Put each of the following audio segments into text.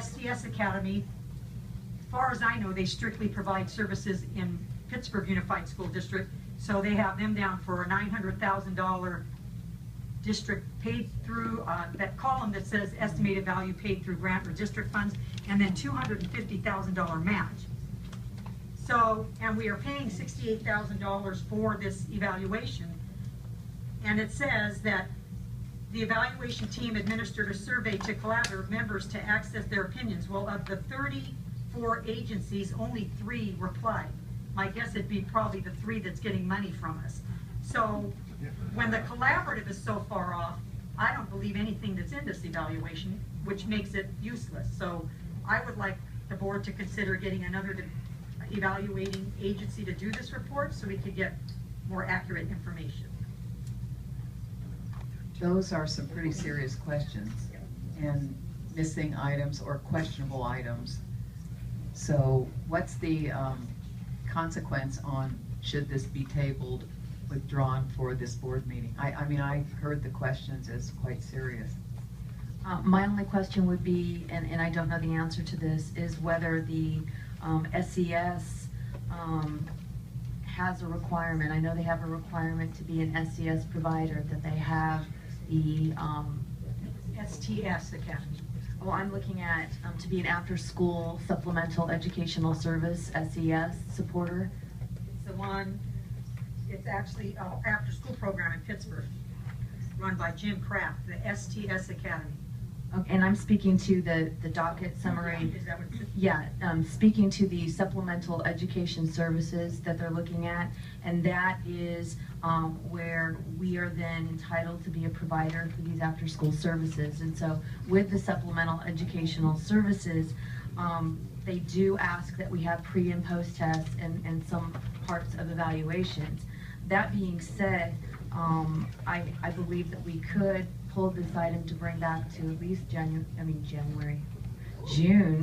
STS Academy, as far as I know, they strictly provide services in Pittsburgh Unified School District, so they have them down for a $900,000 district paid through, that column that says estimated value paid through grant or district funds, and then $250,000 match. So, and we are paying $68,000 for this evaluation, and it says that the evaluation team administered a survey to collaborative members to access their opinions. Well, of the 34 agencies, only 3 replied. My guess it'd be probably the 3 that's getting money from us. So when the collaborative is so far off, I don't believe anything that's in this evaluation, which makes it useless. So I would like the board to consider getting another evaluating agency to do this report so we could get more accurate information. Those are some pretty serious questions and missing items or questionable items. So what's the consequence on should this be tabled, withdrawn for this board meeting? I mean, I heard the questions as quite serious. My only question would be, and I don't know the answer to this, is whether the SES has a requirement. I know they have a requirement to be an SES provider, that they have the STS Academy. Oh, I'm looking at to be an after-school supplemental educational service, SES supporter. It's the one, it's actually an after-school program in Pittsburgh, run by Jim Kraft, the STS Academy. Okay, and I'm speaking to the docket summary. Is that what it's? Yeah, speaking to the supplemental education services that they're looking at, and that is where we are then entitled to be a provider for these after-school services. And so with the supplemental educational services, they do ask that we have pre and post tests and some parts of evaluations. That being said, I believe that we could pull this item to bring back to at least June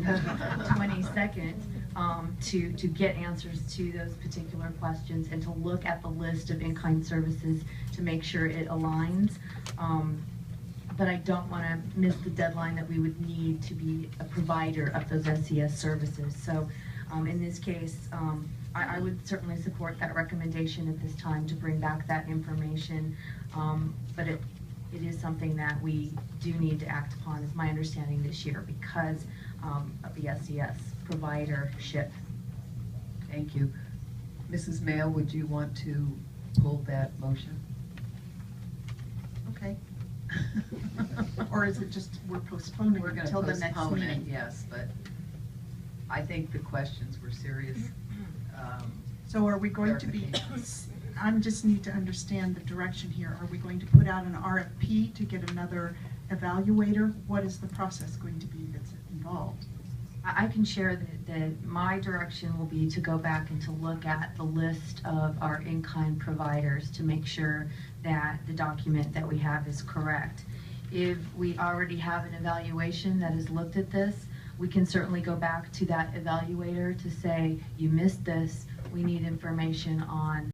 22nd to get answers to those particular questions and to look at the list of in-kind services to make sure it aligns. But I don't want to miss the deadline that we would need to be a provider of those SES services. So in this case, I would certainly support that recommendation at this time to bring back that information, but it is something that we do need to act upon, is my understanding this year, because of the SES providership. Thank you. Mrs. Mayo, would you want to pull that motion? Okay. Or is it just we're postponing We're going to until the next postpone it, meeting? yes, but I think the questions were serious. So are we going to be, I just need to understand the direction here. Are we going to put out an RFP to get another evaluator? What is the process going to be that's involved? I can share that my direction will be to go back and to look at the list of our in-kind providers to make sure that the document that we have is correct. If we already have an evaluation that has looked at this, we can certainly go back to that evaluator to say, you missed this, we need information on